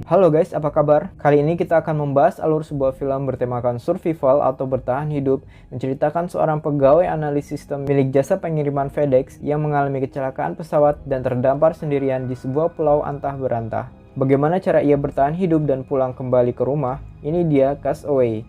Halo guys, apa kabar? Kali ini kita akan membahas alur sebuah film bertemakan survival atau bertahan hidup, menceritakan seorang pegawai analisis sistem milik jasa pengiriman FedEx yang mengalami kecelakaan pesawat dan terdampar sendirian di sebuah pulau antah berantah. Bagaimana cara ia bertahan hidup dan pulang kembali ke rumah? Ini dia Castaway.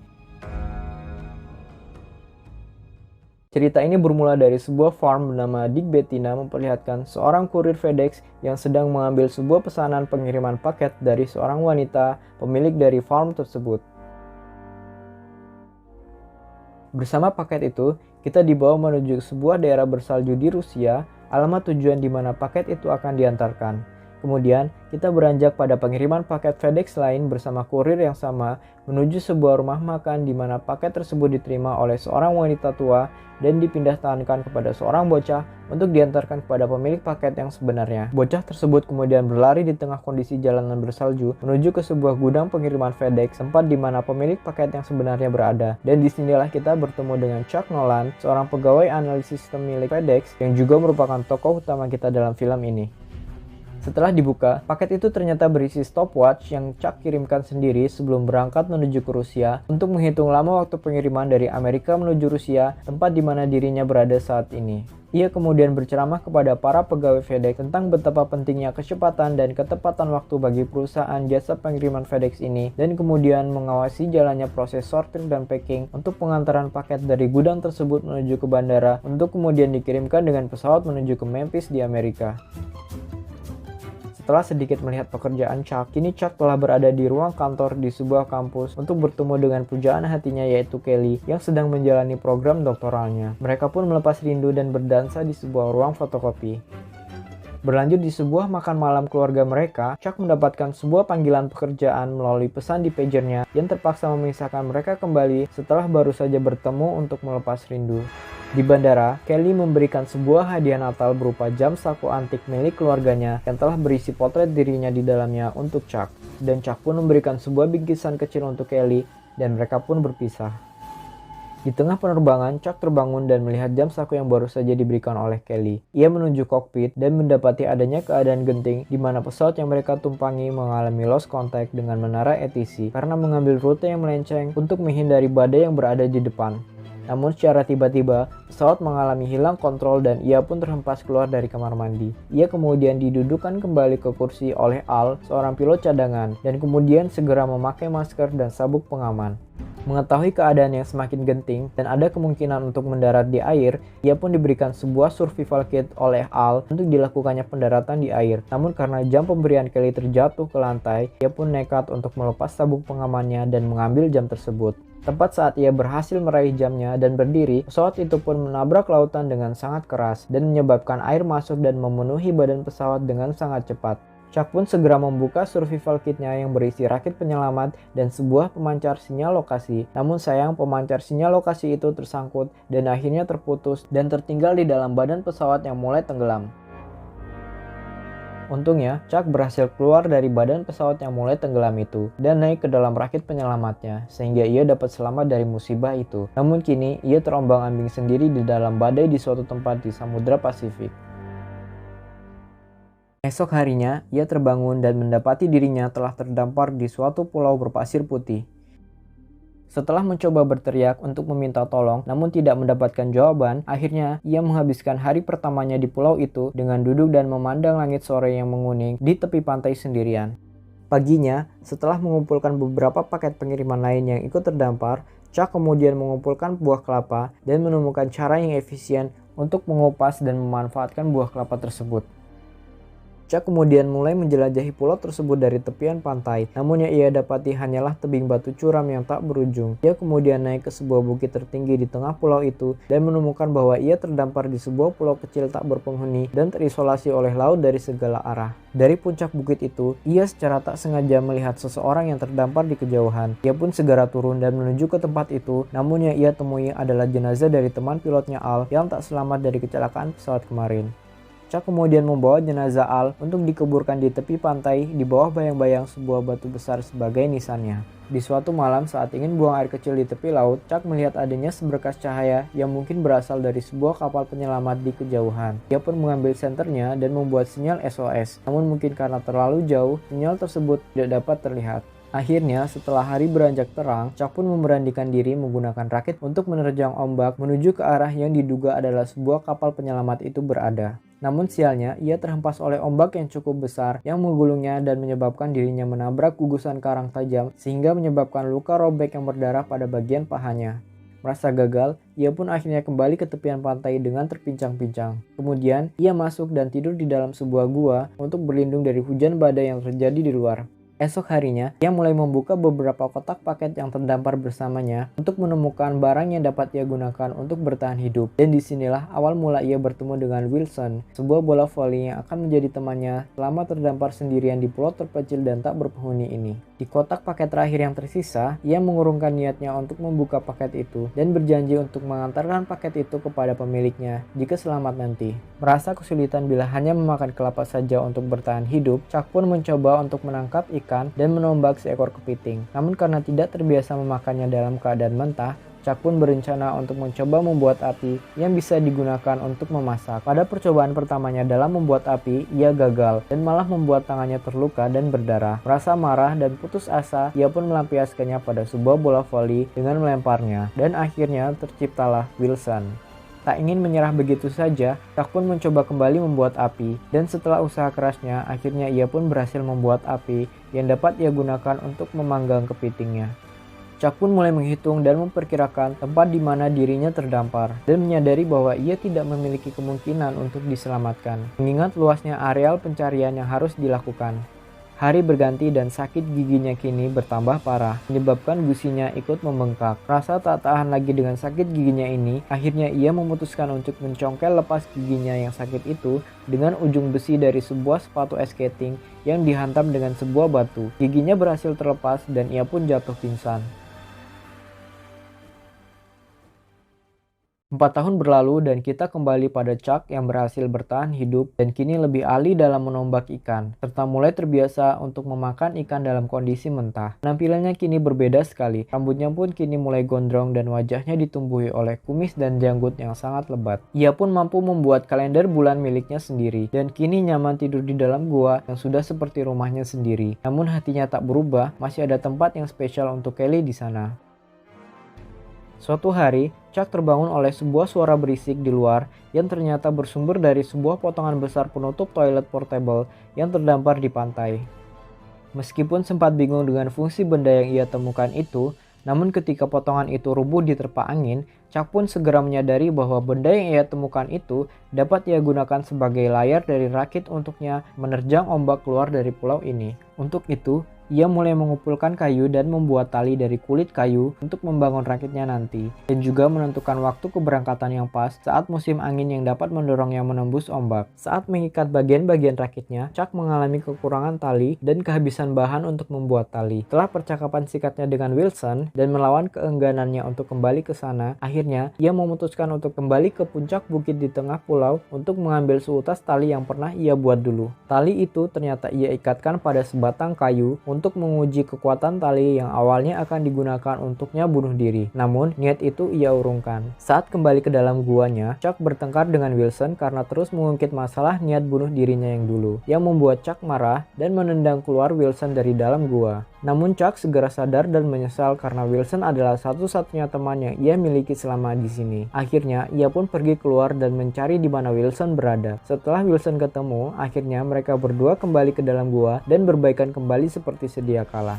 Cerita ini bermula dari sebuah farm bernama Dick Bettina memperlihatkan seorang kurir FedEx yang sedang mengambil sebuah pesanan pengiriman paket dari seorang wanita pemilik dari farm tersebut. Bersama paket itu, kita dibawa menuju sebuah daerah bersalju di Rusia, alamat tujuan di mana paket itu akan diantarkan. Kemudian, kita beranjak pada pengiriman paket FedEx lain bersama kurir yang sama menuju sebuah rumah makan di mana paket tersebut diterima oleh seorang wanita tua dan dipindahkankan kepada seorang bocah untuk diantarkan kepada pemilik paket yang sebenarnya. Bocah tersebut kemudian berlari di tengah kondisi jalanan bersalju menuju ke sebuah gudang pengiriman FedEx, tempat di mana pemilik paket yang sebenarnya berada. Dan disinilah kita bertemu dengan Chuck Nolan, seorang pegawai analisis sistem milik FedEx yang juga merupakan tokoh utama kita dalam film ini. Setelah dibuka, paket itu ternyata berisi stopwatch yang Chuck kirimkan sendiri sebelum berangkat menuju ke Rusia untuk menghitung lama waktu pengiriman dari Amerika menuju Rusia, tempat di mana dirinya berada saat ini. Ia kemudian berceramah kepada para pegawai FedEx tentang betapa pentingnya kecepatan dan ketepatan waktu bagi perusahaan jasa pengiriman FedEx ini, dan kemudian mengawasi jalannya proses sortir dan packing untuk pengantaran paket dari gudang tersebut menuju ke bandara untuk kemudian dikirimkan dengan pesawat menuju ke Memphis di Amerika. Setelah sedikit melihat pekerjaan Chuck, kini Chuck telah berada di ruang kantor di sebuah kampus untuk bertemu dengan pujaan hatinya yaitu Kelly yang sedang menjalani program doktoralnya. Mereka pun melepas rindu dan berdansa di sebuah ruang fotokopi. Berlanjut di sebuah makan malam keluarga mereka, Chuck mendapatkan sebuah panggilan pekerjaan melalui pesan di pagernya yang terpaksa memisahkan mereka kembali setelah baru saja bertemu untuk melepas rindu. Di bandara, Kelly memberikan sebuah hadiah Natal berupa jam saku antik milik keluarganya yang telah berisi potret dirinya di dalamnya untuk Chuck. Dan Chuck pun memberikan sebuah bingkisan kecil untuk Kelly dan mereka pun berpisah. Di tengah penerbangan, Chuck terbangun dan melihat jam saku yang baru saja diberikan oleh Kelly. Ia menuju kokpit dan mendapati adanya keadaan genting di mana pesawat yang mereka tumpangi mengalami lost contact dengan menara ATC karena mengambil rute yang melenceng untuk menghindari badai yang berada di depan. Namun secara tiba-tiba, pesawat mengalami hilang kontrol dan ia pun terhempas keluar dari kamar mandi. Ia kemudian didudukkan kembali ke kursi oleh Al, seorang pilot cadangan, dan kemudian segera memakai masker dan sabuk pengaman. Mengetahui keadaan yang semakin genting dan ada kemungkinan untuk mendarat di air, ia pun diberikan sebuah survival kit oleh Al untuk dilakukannya pendaratan di air. Namun karena jam pemberian Kelly terjatuh ke lantai, ia pun nekat untuk melepas sabuk pengamannya dan mengambil jam tersebut. Tepat saat ia berhasil meraih jamnya dan berdiri, pesawat itu pun menabrak lautan dengan sangat keras dan menyebabkan air masuk dan memenuhi badan pesawat dengan sangat cepat. Chuck pun segera membuka survival kitnya yang berisi rakit penyelamat dan sebuah pemancar sinyal lokasi. Namun sayang pemancar sinyal lokasi itu tersangkut dan akhirnya terputus dan tertinggal di dalam badan pesawat yang mulai tenggelam. Untungnya, Chuck berhasil keluar dari badan pesawat yang mulai tenggelam itu dan naik ke dalam rakit penyelamatnya sehingga ia dapat selamat dari musibah itu. Namun kini, ia terombang-ambing sendiri di dalam badai di suatu tempat di Samudra Pasifik. Esok harinya, ia terbangun dan mendapati dirinya telah terdampar di suatu pulau berpasir putih. Setelah mencoba berteriak untuk meminta tolong namun tidak mendapatkan jawaban, akhirnya ia menghabiskan hari pertamanya di pulau itu dengan duduk dan memandang langit sore yang menguning di tepi pantai sendirian. Paginya, setelah mengumpulkan beberapa paket pengiriman lain yang ikut terdampar, Chuck kemudian mengumpulkan buah kelapa dan menemukan cara yang efisien untuk mengupas dan memanfaatkan buah kelapa tersebut. Chuck kemudian mulai menjelajahi pulau tersebut dari tepian pantai, namun yang ia dapati hanyalah tebing batu curam yang tak berujung. Ia kemudian naik ke sebuah bukit tertinggi di tengah pulau itu dan menemukan bahwa ia terdampar di sebuah pulau kecil tak berpenghuni dan terisolasi oleh laut dari segala arah. Dari puncak bukit itu, ia secara tak sengaja melihat seseorang yang terdampar di kejauhan. Ia pun segera turun dan menuju ke tempat itu, namun yang ia temui adalah jenazah dari teman pilotnya Al yang tak selamat dari kecelakaan pesawat kemarin. Chuck kemudian membawa jenazah Al untuk dikuburkan di tepi pantai di bawah bayang-bayang sebuah batu besar sebagai nisannya. Di suatu malam saat ingin buang air kecil di tepi laut, Chuck melihat adanya seberkas cahaya yang mungkin berasal dari sebuah kapal penyelamat di kejauhan. Dia pun mengambil senternya dan membuat sinyal SOS. Namun mungkin karena terlalu jauh, sinyal tersebut tidak dapat terlihat. Akhirnya, setelah hari beranjak terang, Chuck pun memberanikan diri menggunakan rakit untuk menerjang ombak menuju ke arah yang diduga adalah sebuah kapal penyelamat itu berada. Namun sialnya, ia terhempas oleh ombak yang cukup besar yang menggulungnya dan menyebabkan dirinya menabrak gugusan karang tajam sehingga menyebabkan luka robek yang berdarah pada bagian pahanya. Merasa gagal, ia pun akhirnya kembali ke tepian pantai dengan terpincang-pincang. Kemudian, ia masuk dan tidur di dalam sebuah gua untuk berlindung dari hujan badai yang terjadi di luar. Esok harinya, ia mulai membuka beberapa kotak paket yang terdampar bersamanya untuk menemukan barang yang dapat ia gunakan untuk bertahan hidup. Dan disinilah awal mula ia bertemu dengan Wilson, sebuah bola voli yang akan menjadi temannya selama terdampar sendirian di pulau terpencil dan tak berpenghuni ini. Di kotak paket terakhir yang tersisa, ia mengurungkan niatnya untuk membuka paket itu dan berjanji untuk mengantarkan paket itu kepada pemiliknya jika selamat nanti. Merasa kesulitan bila hanya memakan kelapa saja untuk bertahan hidup, Chuck pun mencoba untuk menangkap ikan dan menombak seekor kepiting. Namun karena tidak terbiasa memakannya dalam keadaan mentah, Chuck pun berencana untuk mencoba membuat api yang bisa digunakan untuk memasak. Pada percobaan pertamanya dalam membuat api, ia gagal dan malah membuat tangannya terluka dan berdarah. Merasa marah dan putus asa, ia pun melampiaskannya pada sebuah bola voli dengan melemparnya. Dan akhirnya terciptalah Wilson. Tak ingin menyerah begitu saja, Chuck pun mencoba kembali membuat api, dan setelah usaha kerasnya, akhirnya ia pun berhasil membuat api yang dapat ia gunakan untuk memanggang kepitingnya. Chuck pun mulai menghitung dan memperkirakan tempat di mana dirinya terdampar, dan menyadari bahwa ia tidak memiliki kemungkinan untuk diselamatkan, mengingat luasnya areal pencarian yang harus dilakukan. Hari berganti dan sakit giginya kini bertambah parah, menyebabkan gusinya ikut membengkak. Rasa tak tahan lagi dengan sakit giginya ini, akhirnya ia memutuskan untuk mencongkel lepas giginya yang sakit itu dengan ujung besi dari sebuah sepatu ice skating yang dihantam dengan sebuah batu. Giginya berhasil terlepas dan ia pun jatuh pingsan. 4 tahun berlalu dan kita kembali pada Chuck yang berhasil bertahan hidup dan kini lebih ahli dalam menombak ikan, serta mulai terbiasa untuk memakan ikan dalam kondisi mentah. Penampilannya kini berbeda sekali, rambutnya pun kini mulai gondrong dan wajahnya ditumbuhi oleh kumis dan janggut yang sangat lebat. Ia pun mampu membuat kalender bulan miliknya sendiri, dan kini nyaman tidur di dalam gua yang sudah seperti rumahnya sendiri. Namun hatinya tak berubah, masih ada tempat yang spesial untuk Kelly di sana. Suatu hari, Chuck terbangun oleh sebuah suara berisik di luar yang ternyata bersumber dari sebuah potongan besar penutup toilet portable yang terdampar di pantai. Meskipun sempat bingung dengan fungsi benda yang ia temukan itu, namun ketika potongan itu rubuh diterpa angin, Chuck pun segera menyadari bahwa benda yang ia temukan itu dapat ia gunakan sebagai layar dari rakit untuknya menerjang ombak keluar dari pulau ini. Untuk itu, ia mulai mengumpulkan kayu dan membuat tali dari kulit kayu untuk membangun rakitnya nanti, dan juga menentukan waktu keberangkatan yang pas saat musim angin yang dapat mendorongnya menembus ombak. Saat mengikat bagian-bagian rakitnya, Chuck mengalami kekurangan tali dan kehabisan bahan untuk membuat tali. Setelah percakapan singkatnya dengan Wilson dan melawan keengganannya untuk kembali ke sana, akhirnya ia memutuskan untuk kembali ke puncak bukit di tengah pulau untuk mengambil seutas tali yang pernah ia buat dulu. Tali itu ternyata ia ikatkan pada sebatang kayu untuk menguji kekuatan tali yang awalnya akan digunakan untuknya bunuh diri. Namun, niat itu ia urungkan. Saat kembali ke dalam guanya, Chuck bertengkar dengan Wilson karena terus mengungkit masalah niat bunuh dirinya yang dulu, yang membuat Chuck marah dan menendang keluar Wilson dari dalam gua. Namun Chuck segera sadar dan menyesal karena Wilson adalah satu-satunya teman yang ia miliki selama di sini. Akhirnya, ia pun pergi keluar dan mencari di mana Wilson berada. Setelah Wilson ketemu, akhirnya mereka berdua kembali ke dalam gua dan berbaikan kembali seperti sedia kala.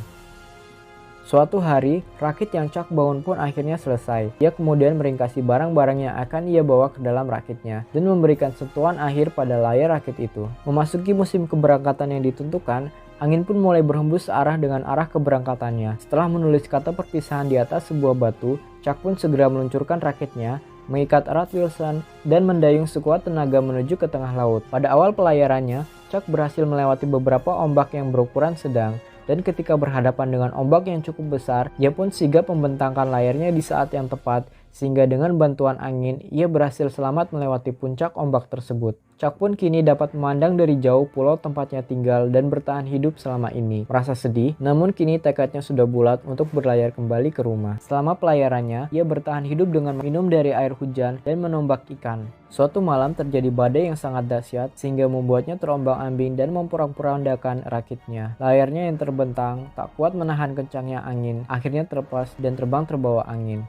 Suatu hari, rakit yang Chuck bangun pun akhirnya selesai. Ia kemudian meringkasi barang-barang yang akan ia bawa ke dalam rakitnya dan memberikan sentuhan akhir pada layar rakit itu. Memasuki musim keberangkatan yang ditentukan, angin pun mulai berhembus searah dengan arah keberangkatannya. Setelah menulis kata perpisahan di atas sebuah batu, Chuck pun segera meluncurkan rakitnya, mengikat erat Wilson, dan mendayung sekuat tenaga menuju ke tengah laut. Pada awal pelayarannya, Chuck berhasil melewati beberapa ombak yang berukuran sedang, dan ketika berhadapan dengan ombak yang cukup besar, ia pun sigap membentangkan layarnya di saat yang tepat sehingga dengan bantuan angin ia berhasil selamat melewati puncak ombak tersebut. Chuck pun kini dapat memandang dari jauh pulau tempatnya tinggal dan bertahan hidup selama ini. Merasa sedih, namun kini tekadnya sudah bulat untuk berlayar kembali ke rumah. Selama pelayarannya, ia bertahan hidup dengan minum dari air hujan dan menombak ikan. Suatu malam terjadi badai yang sangat dahsyat sehingga membuatnya terombang-ambing dan memporak-porandakan rakitnya. Layarnya yang terbentang tak kuat menahan kencangnya angin, akhirnya terlepas dan terbang terbawa angin.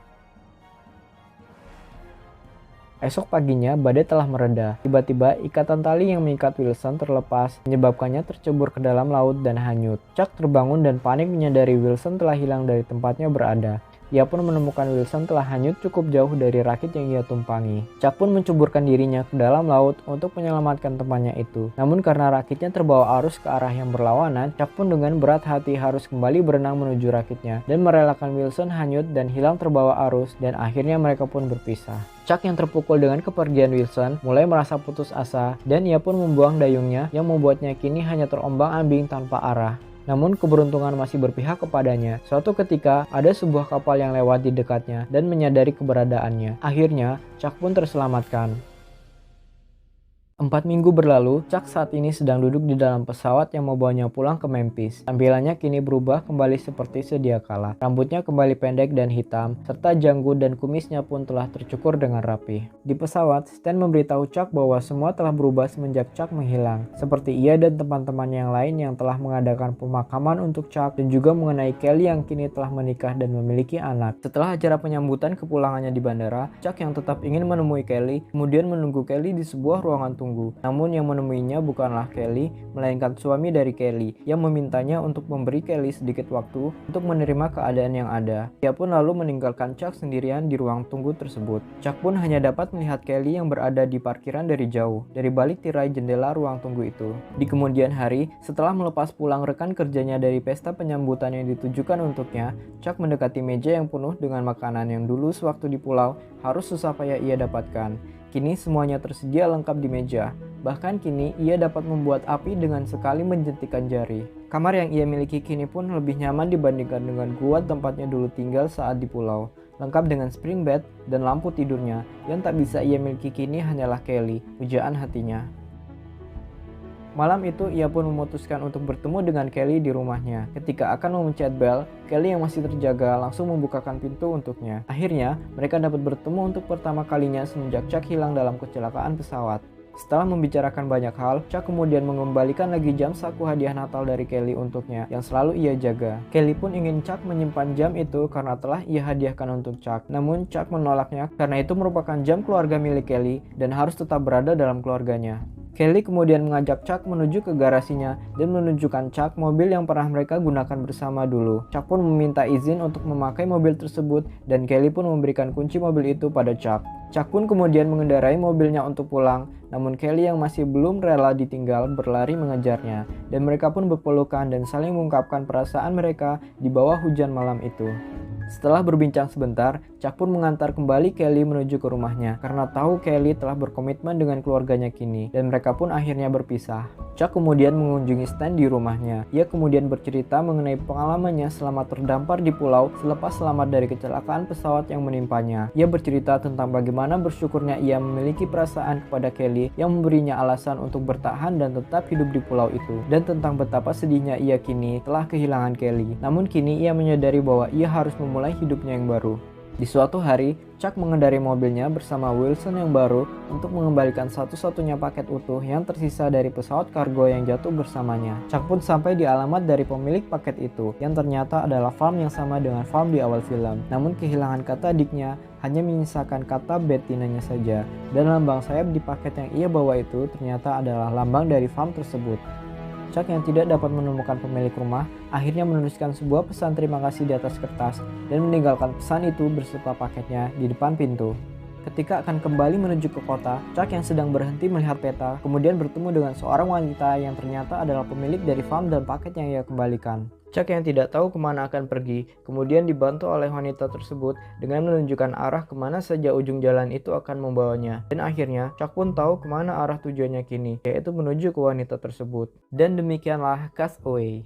Esok paginya, badai telah mereda. Tiba-tiba, ikatan tali yang mengikat Wilson terlepas, menyebabkannya tercebur ke dalam laut dan hanyut. Chuck terbangun dan panik menyadari Wilson telah hilang dari tempatnya berada. Ia pun menemukan Wilson telah hanyut cukup jauh dari rakit yang ia tumpangi. Chuck pun menceburkan dirinya ke dalam laut untuk menyelamatkan temannya itu. Namun karena rakitnya terbawa arus ke arah yang berlawanan, Chuck pun dengan berat hati harus kembali berenang menuju rakitnya dan merelakan Wilson hanyut dan hilang terbawa arus, dan akhirnya mereka pun berpisah. Chuck yang terpukul dengan kepergian Wilson mulai merasa putus asa dan ia pun membuang dayungnya yang membuatnya kini hanya terombang-ambing tanpa arah. Namun keberuntungan masih berpihak kepadanya. Suatu ketika ada sebuah kapal yang lewat di dekatnya dan menyadari keberadaannya. Akhirnya Chuck pun terselamatkan. 4 minggu berlalu, Chuck saat ini sedang duduk di dalam pesawat yang membawanya pulang ke Memphis. Tampilannya kini berubah kembali seperti sedia kala. Rambutnya kembali pendek dan hitam, serta janggut dan kumisnya pun telah tercukur dengan rapi. Di pesawat, Stan memberitahu Chuck bahwa semua telah berubah semenjak Chuck menghilang. Seperti ia dan teman-temannya yang lain yang telah mengadakan pemakaman untuk Chuck, dan juga mengenai Kelly yang kini telah menikah dan memiliki anak. Setelah acara penyambutan kepulangannya di bandara, Chuck yang tetap ingin menemui Kelly, kemudian menunggu Kelly di sebuah ruangan tunggu. Namun yang menemuinya bukanlah Kelly, melainkan suami dari Kelly yang memintanya untuk memberi Kelly sedikit waktu untuk menerima keadaan yang ada. Ia pun lalu meninggalkan Chuck sendirian di ruang tunggu tersebut. Chuck pun hanya dapat melihat Kelly yang berada di parkiran dari jauh, dari balik tirai jendela ruang tunggu itu. Di kemudian hari, setelah melepas pulang rekan kerjanya dari pesta penyambutan yang ditujukan untuknya, Chuck mendekati meja yang penuh dengan makanan yang dulu sewaktu di pulau harus susah payah ia dapatkan. Kini semuanya tersedia lengkap di meja. Bahkan kini ia dapat membuat api dengan sekali menjentikan jari. Kamar yang ia miliki kini pun lebih nyaman dibandingkan dengan gua tempatnya dulu tinggal saat di pulau. Lengkap dengan spring bed dan lampu tidurnya. Yang tak bisa ia miliki kini hanyalah Kelly, pujaan hatinya. Malam itu ia pun memutuskan untuk bertemu dengan Kelly di rumahnya. Ketika akan memencet bel, Kelly yang masih terjaga langsung membukakan pintu untuknya. Akhirnya, mereka dapat bertemu untuk pertama kalinya semenjak Chuck hilang dalam kecelakaan pesawat. Setelah membicarakan banyak hal, Chuck kemudian mengembalikan lagi jam saku hadiah Natal dari Kelly untuknya yang selalu ia jaga. Kelly pun ingin Chuck menyimpan jam itu karena telah ia hadiahkan untuk Chuck. Namun Chuck menolaknya karena itu merupakan jam keluarga milik Kelly dan harus tetap berada dalam keluarganya. Kelly kemudian mengajak Chuck menuju ke garasinya dan menunjukkan Chuck mobil yang pernah mereka gunakan bersama dulu. Chuck pun meminta izin untuk memakai mobil tersebut dan Kelly pun memberikan kunci mobil itu pada Chuck. Chuck pun kemudian mengendarai mobilnya untuk pulang, namun Kelly yang masih belum rela ditinggal berlari mengejarnya, dan mereka pun berpelukan dan saling mengungkapkan perasaan mereka di bawah hujan malam itu. Setelah berbincang sebentar, Chuck pun mengantar kembali Kelly menuju ke rumahnya karena tahu Kelly telah berkomitmen dengan keluarganya kini, dan mereka pun akhirnya berpisah. Chuck kemudian mengunjungi Stan di rumahnya. Ia kemudian bercerita mengenai pengalamannya selama terdampar di pulau selepas selamat dari kecelakaan pesawat yang menimpanya. Ia bercerita tentang bagaimana bersyukurnya ia memiliki perasaan kepada Kelly yang memberinya alasan untuk bertahan dan tetap hidup di pulau itu, dan tentang betapa sedihnya ia kini telah kehilangan Kelly. Namun kini ia menyadari bahwa ia harus memulai hidupnya yang baru. Di suatu hari, Chuck mengendarai mobilnya bersama Wilson yang baru untuk mengembalikan satu-satunya paket utuh yang tersisa dari pesawat kargo yang jatuh bersamanya. Chuck pun sampai di alamat dari pemilik paket itu, yang ternyata adalah farm yang sama dengan farm di awal film. Namun kehilangan kata Dick-nya hanya menyisakan kata Bettina-nya saja, dan lambang sayap di paket yang ia bawa itu ternyata adalah lambang dari farm tersebut. Chuck yang tidak dapat menemukan pemilik rumah akhirnya menuliskan sebuah pesan terima kasih di atas kertas dan meninggalkan pesan itu beserta paketnya di depan pintu. Ketika akan kembali menuju ke kota, Chuck yang sedang berhenti melihat peta kemudian bertemu dengan seorang wanita yang ternyata adalah pemilik dari farm dan paket yang ia kembalikan. Chuck yang tidak tahu kemana akan pergi, kemudian dibantu oleh wanita tersebut dengan menunjukkan arah kemana saja ujung jalan itu akan membawanya. Dan akhirnya, Chuck pun tahu kemana arah tujuannya kini, yaitu menuju ke wanita tersebut. Dan demikianlah Castaway.